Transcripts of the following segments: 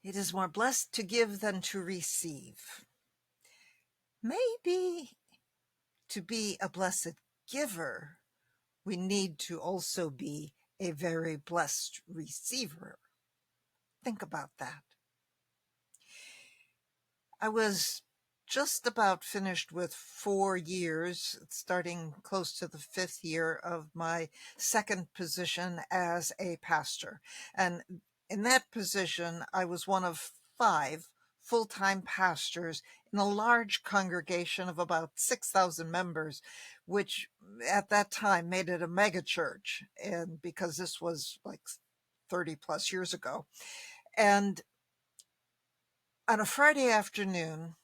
It is more blessed to give than to receive. Maybe to be a blessed giver, we need to also be a very blessed receiver. Think about that. I was just about finished with 4 years, starting close to the fifth year of my second position as a pastor. And in that position, I was one of 5 full-time pastors in a large congregation of about 6,000 members, which at that time made it a mega church. And because this was like 30 plus years ago. And on a Friday afternoon,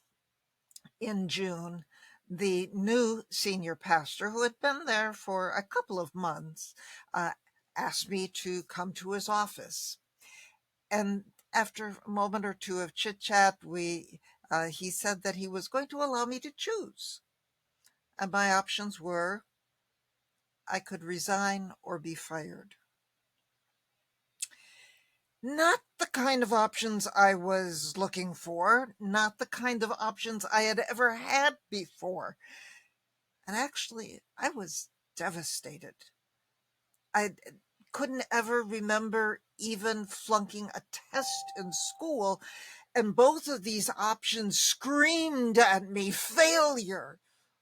in June, the new senior pastor, who had been there for a couple of months, asked me to come to his office. And after a moment or two of chit chat, he said that he was going to allow me to choose. And my options were I could resign or be fired. Not the kind of options I was looking for, not the kind of options I had ever had before. And actually, I was devastated. I couldn't ever remember even flunking a test in school, and both of these options screamed at me failure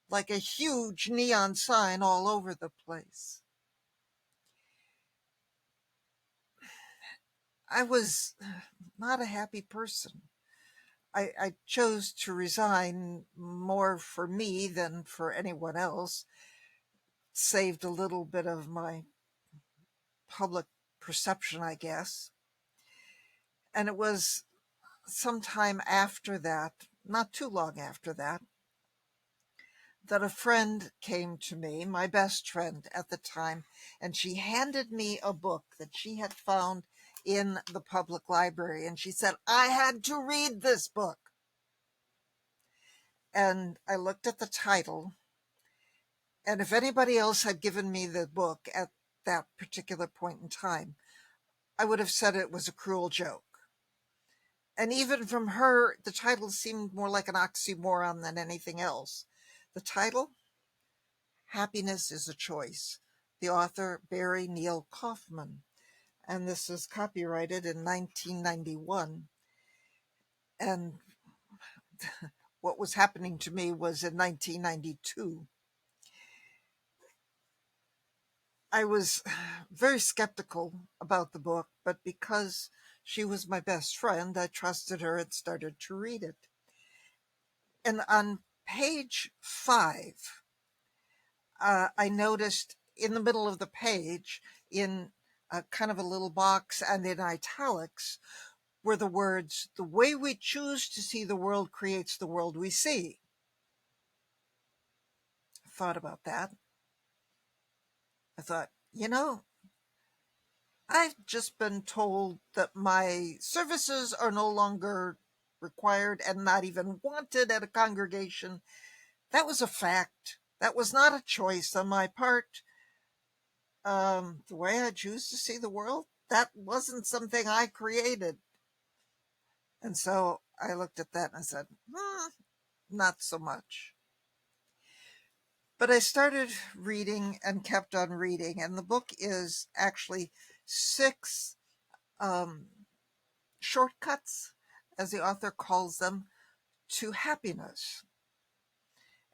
like a huge neon sign all over the place. I was not a happy person. I chose to resign more for me than for anyone else, saved a little bit of my public perception, I guess. And it was sometime after that, not too long after that, that a friend came to me, my best friend at the time, and she handed me a book that she had found in the public library. And she said, I had to read this book. And I looked at the title, and if anybody else had given me the book at that particular point in time, I would have said it was a cruel joke. And even from her, the title seemed more like an oxymoron than anything else. The title, Happiness is a Choice. The author, Barry Neil Kaufman. And this is copyrighted in 1991. And what was happening to me was in 1992. I was very skeptical about the book, but because she was my best friend, I trusted her and started to read it. And on page 5, I noticed in the middle of the page, in kind of a little box and in italics, were the words, the way we choose to see the world creates the world we see. I thought about that. I thought, I've just been told that my services are no longer required and not even wanted at a congregation. That was a fact. That was not a choice on my part. The way I choose to see the world, that wasn't something I created. And so I looked at that and I said, not so much. But I started reading and kept on reading. And the book is actually 6 shortcuts, as the author calls them, to happiness.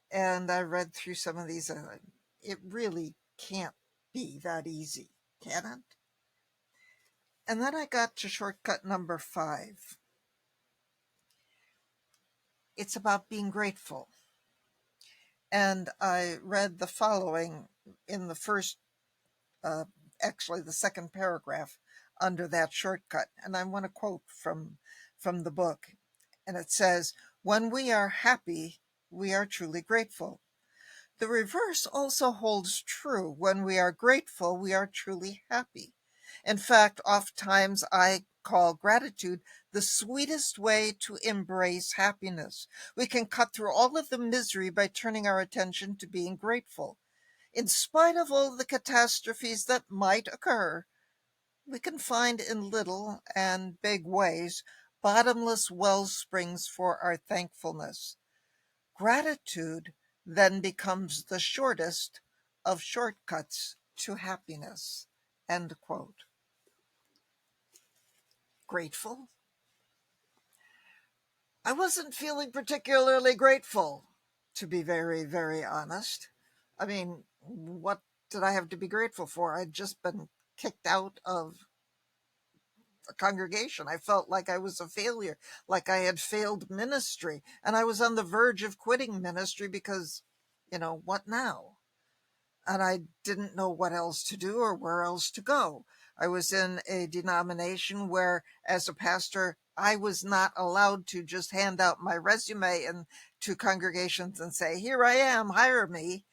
And I read through some of these, and it really can't be that easy, can it? And then I got to shortcut number 5. It's about being grateful. And I read the following in the first, actually the second paragraph under that shortcut. And I want to quote from the book. And it says, when we are happy, we are truly grateful. The reverse also holds true. When we are grateful, we are truly happy. In fact, oftentimes I call gratitude the sweetest way to embrace happiness. We can cut through all of the misery by turning our attention to being grateful. In spite of all the catastrophes that might occur, we can find in little and big ways bottomless well springs for our thankfulness. Gratitude then becomes the shortest of shortcuts to happiness. End quote. Grateful? I wasn't feeling particularly grateful, to be very, very honest. I mean, what did I have to be grateful for? I'd just been kicked out of a congregation. I felt like I was a failure, like I had failed ministry. And I was on the verge of quitting ministry because, what now? And I didn't know what else to do or where else to go. I was in a denomination where, as a pastor, I was not allowed to just hand out my resume and to congregations and say, "Here I am, hire me."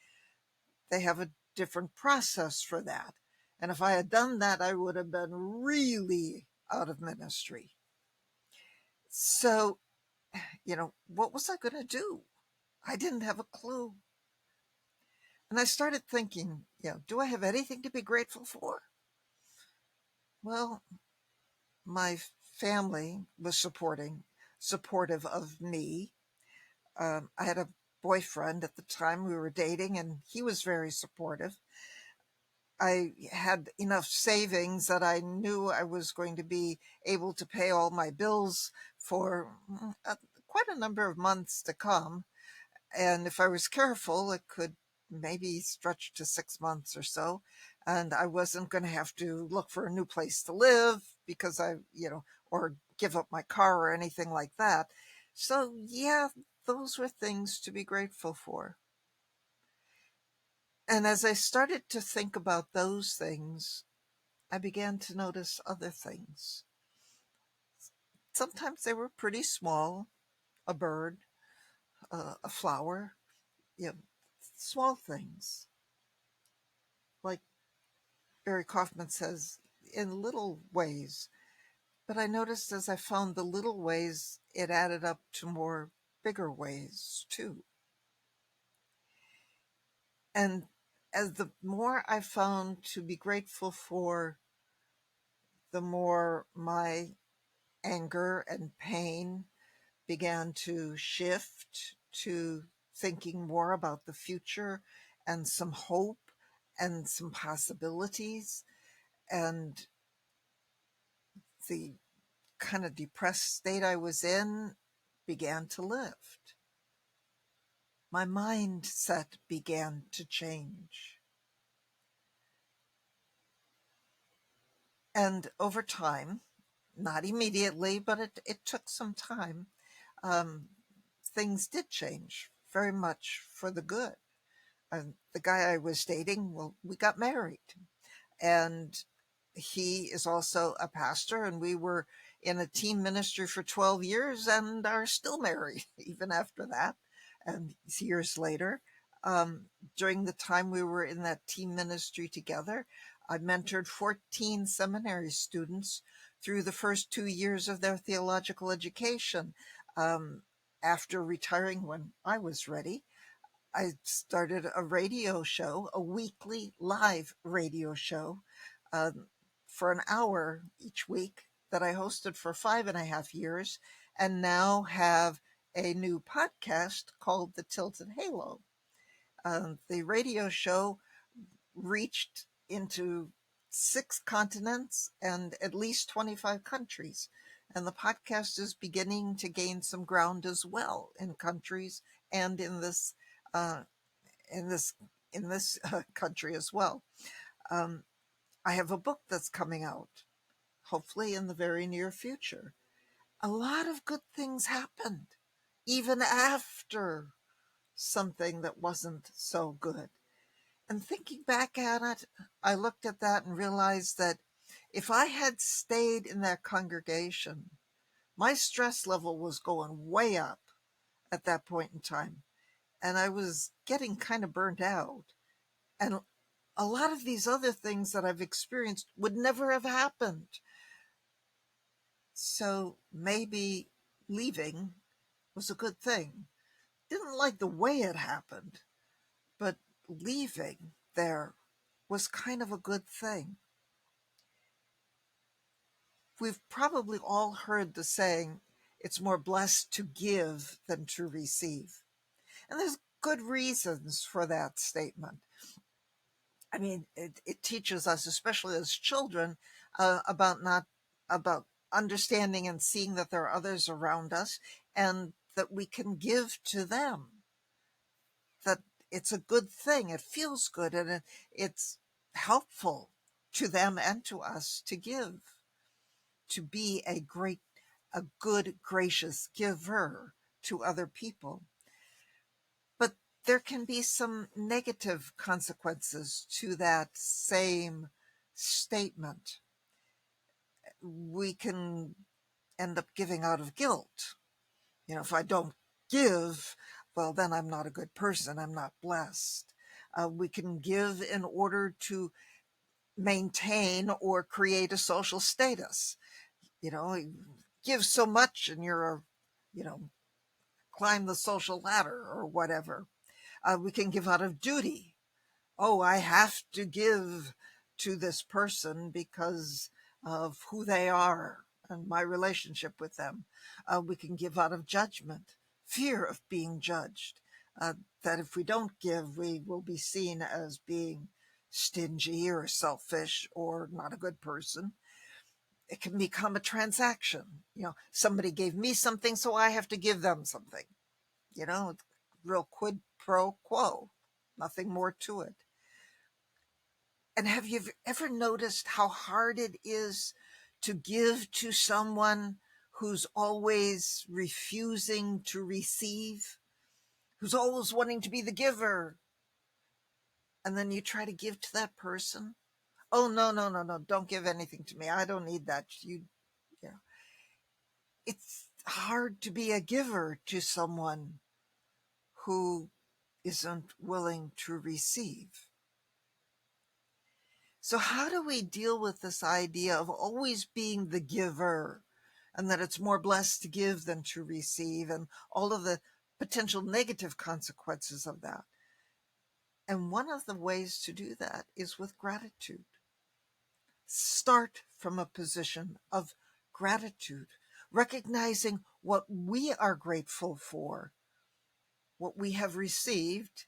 They have a different process for that. And if I had done that, I would have been really out of ministry. So, what was I going to do? I didn't have a clue. And I started thinking, do I have anything to be grateful for? Well, my family was supportive of me. I had a boyfriend at the time we were dating, and he was very supportive. I had enough savings that I knew I was going to be able to pay all my bills for quite a number of months to come. And if I was careful, it could maybe stretch to 6 months or so. And I wasn't going to have to look for a new place to live because or give up my car or anything like that. So, yeah, those were things to be grateful for. And as I started to think about those things, I began to notice other things. Sometimes they were pretty small, a bird, a flower, you know, small things. Like Barry Kaufman says, in little ways. But I noticed as I found the little ways, it added up to more bigger ways too. And as the more I found to be grateful for, the more my anger and pain began to shift to thinking more about the future and some hope and some possibilities. And the kind of depressed state I was in began to lift. My mindset began to change. And over time, not immediately, but it took some time, um, things did change very much for the good. The guy I was dating, well, we got married. And he is also a pastor, and we were in a team ministry for 12 years and are still married even after that. And years later, during the time we were in that team ministry together, I mentored 14 seminary students through the first 2 years of their theological education. Um, After retiring when I was ready, I started a radio show, a weekly live radio show, um, for an hour each week that I hosted for 5.5 years, and now have a new podcast called The Tilted Halo. The radio show reached into 6 continents and at least 25 countries. And the podcast is beginning to gain some ground as well in countries and uh, in this in this country as well. Um, I have a book that's coming out, hopefully in the very near future. A lot of good things happened, even after something that wasn't so good. And thinking back at it, I looked at that and realized that if I had stayed in that congregation, my stress level was going way up at that point in time. And I was getting kind of burnt out. And a lot of these other things that I've experienced would never have happened. So maybe leaving was a good thing. Didn't like the way it happened, but leaving there was kind of a good thing. We've probably all heard the saying, it's more blessed to give than to receive. And there's good reasons for that statement. I mean, it teaches us, especially as children, about not about understanding and seeing that there are others around us and that we can give to them, that it's a good thing. It feels good and it's helpful to them and to us to give, to be a good, gracious giver to other people. But there can be some negative consequences to that same statement. We can end up giving out of guilt. If I don't give, well, then I'm not a good person. I'm not blessed. We can give in order to maintain or create a social status. You give so much and climb the social ladder or whatever. We can give out of duty. Oh, I have to give to this person because of who they are and my relationship with them. We can give out of judgment, fear of being judged, that if we don't give, we will be seen as being stingy or selfish or not a good person. It can become a transaction. Somebody gave me something, so I have to give them something. It's real quid pro quo, nothing more to it. And have you ever noticed how hard it is to give to someone who's always refusing to receive, who's always wanting to be the giver? And then you try to give to that person. Oh, no, no, no, no, don't give anything to me. I don't need that. Yeah. It's hard to be a giver to someone who isn't willing to receive. So how do we deal with this idea of always being the giver, and that it's more blessed to give than to receive, and all of the potential negative consequences of that? And one of the ways to do that is with gratitude. Start from a position of gratitude, recognizing what we are grateful for, what we have received.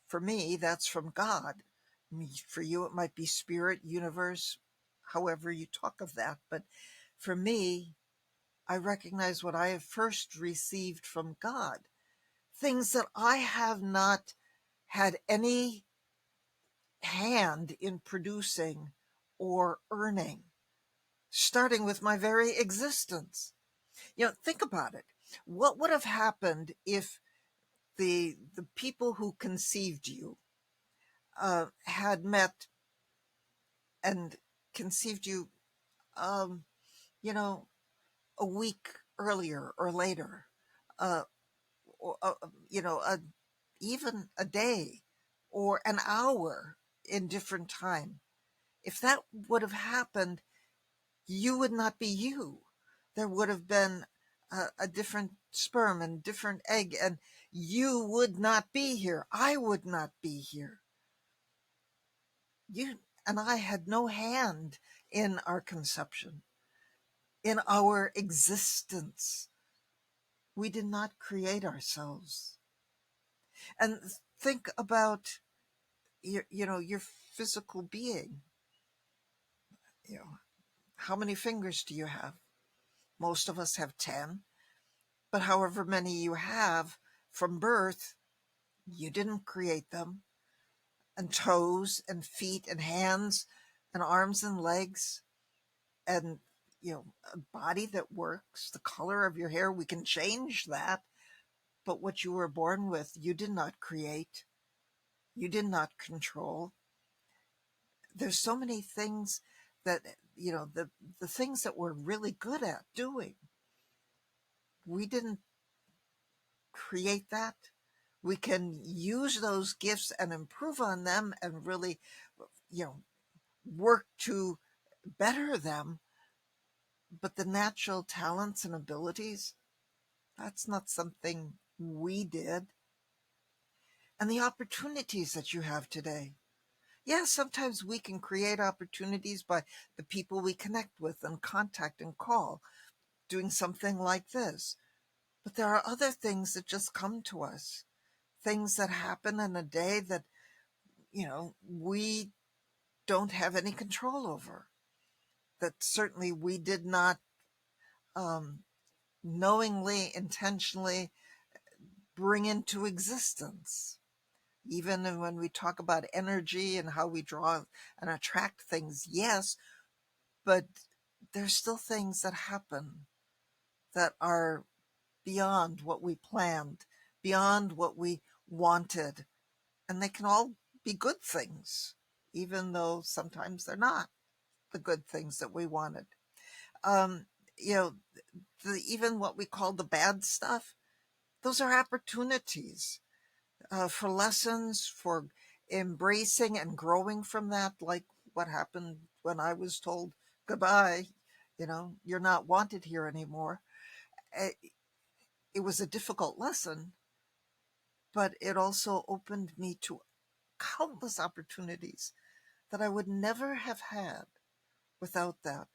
For me, that's from God. For you, it might be spirit, universe, however you talk of that. But for me, I recognize what I have first received from God, things that I have not had any hand in producing or earning, starting with my very existence. Think about it. What would have happened if the people who conceived you had met and conceived you, um, you know, a week earlier or later, uh, or, even a day or an hour in different time? If that would have happened, you would not be you. There would have been a different sperm and different egg, and you would not be here. I would not be here. You and I had no hand in our conception, in our existence. We did not create ourselves. And think about your physical being. You know, how many fingers do you have? Most of us have 10, but however many you have from birth, you didn't create them. And toes and feet and hands and arms and legs, and a body that works, the color of your hair, we can change that. But what you were born with, you did not create, you did not control. There's so many things that, the things that we're really good at doing, we didn't create that. We can use those gifts and improve on them and really, work to better them. But the natural talents and abilities, that's not something we did. And the opportunities that you have today, Yeah, sometimes we can create opportunities by the people we connect with and contact and call, doing something like this. But there are other things that just come to us, things that happen in a day that, we don't have any control over, that certainly we did not um, knowingly, intentionally bring into existence. Even when we talk about energy and how we draw and attract things, yes, but there's still things that happen that are beyond what we planned, beyond what we wanted. And they can all be good things, even though sometimes they're not the good things that we wanted. Um, you know, even what we call the bad stuff, those are opportunities for lessons, for embracing and growing from that, like what happened when I was told goodbye, you're not wanted here anymore. It, it was a difficult lesson, but it also opened me to countless opportunities that I would never have had without that.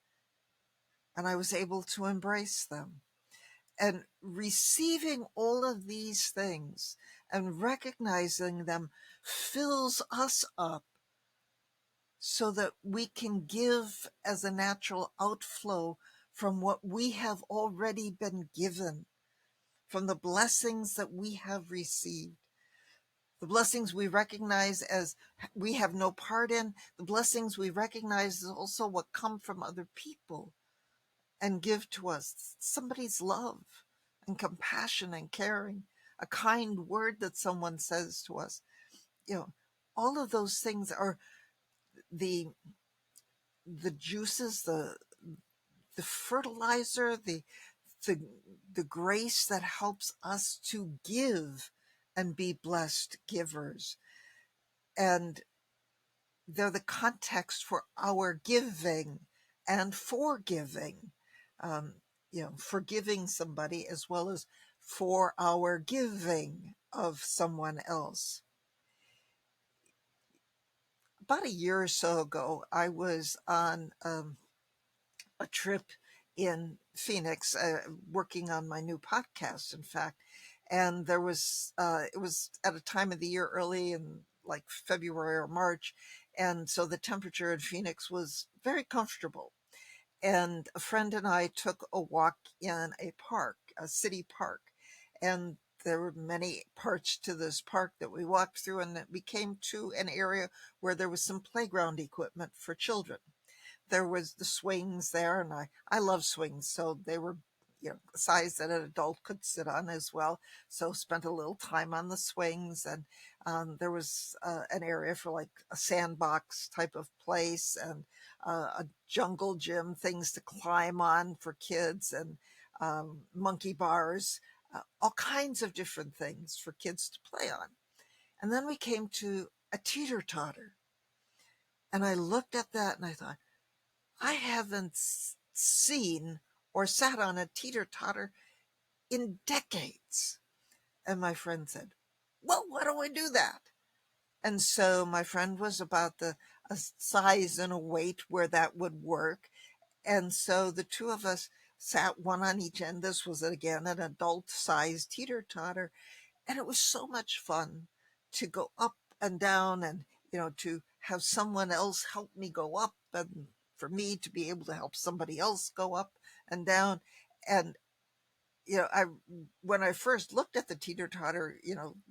And I was able to embrace them. And receiving all of these things and recognizing them fills us up so that we can give as a natural outflow from what we have already been given, from the blessings that we have received. The blessings we recognize as we have no part in, the blessings we recognize is also what come from other people and give to us. Somebody's love and compassion and caring, a kind word that someone says to us. You know, all of those things are the juices, the fertilizer, the the grace that helps us to give and be blessed givers. And they're the context for our giving and forgiving. Um, forgiving somebody as well as for our giving of someone else. About a year or so ago, I was on a trip in Phoenix, working on my new podcast, in fact. And it was at a time of the year early in like February or March. And so the temperature in Phoenix was very comfortable. And a friend and I took a walk in a park, a city park. And there were many parts to this park that we walked through, and we came to an area where there was some playground equipment for children. There was the swings there, and I love swings, so they were the size that an adult could sit on as well. So spent a little time on the swings, and there was an area for like a sandbox type of place, and a jungle gym, things to climb on for kids, and monkey bars, all kinds of different things for kids to play on. And then we came to a teeter totter, and I looked at that and I thought, I haven't seen or sat on a teeter totter in decades. And my friend said, well, why don't we do that? And so my friend was about a size and a weight where that would work. And so the two of us sat one on each end. This was again an adult sized teeter totter. And it was so much fun to go up and down, and to have someone else help me go up, and for me to be able to help somebody else go up and down. And I when I first looked at the teeter totter,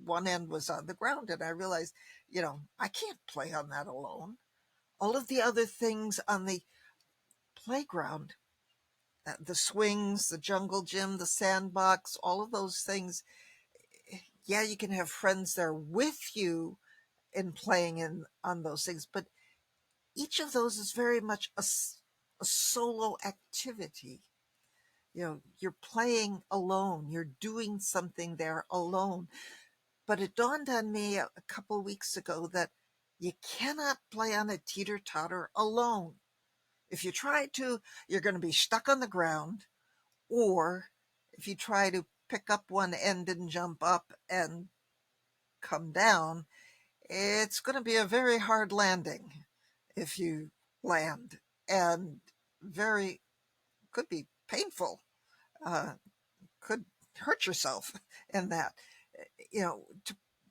one end was on the ground, and I realized, I can't play on that alone. All of the other things on the playground, the swings, the jungle gym, the sandbox, all of those things, yeah, you can have friends there with you in playing in on those things, but each of those is very much a solo activity. You're playing alone, you're doing something there alone. But it dawned on me a couple of weeks ago that you cannot play on a teeter totter alone. If you try to, you're going to be stuck on the ground, or if you try to pick up one end and jump up and come down, it's going to be a very hard landing if you land, and very could be painful, uh, could hurt yourself in that. You know,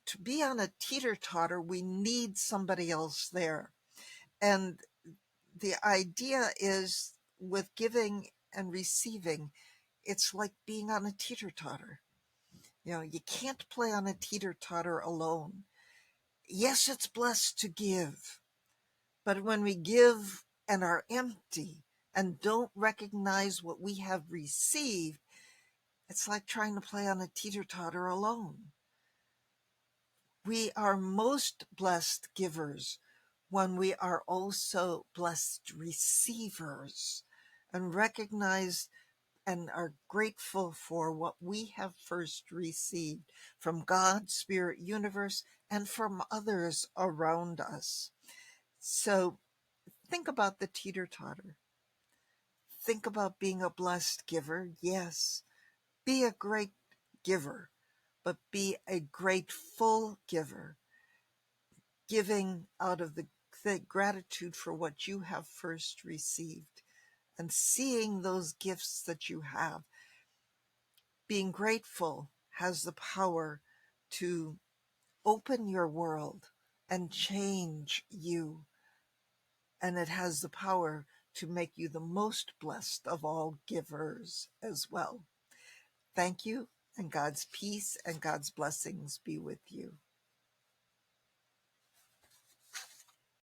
to be on a teeter totter, we need somebody else there. And the idea is with giving and receiving, it's like being on a teeter totter. You know, you can't play on a teeter totter alone. Yes, it's blessed to give, but when we give and are empty and don't recognize what we have received, it's like trying to play on a teeter totter alone. We are most blessed givers when we are also blessed receivers and recognize and are grateful for what we have first received from God, Spirit, Universe, and from others around us. So think about the teeter totter. Think about being a blessed giver. Yes, be a great giver, but be a grateful giver, giving out of the gratitude for what you have first received and seeing those gifts that you have. Being grateful has the power to open your world and change you. And it has the power to make you the most blessed of all givers as well. Thank you, and God's peace and God's blessings be with you.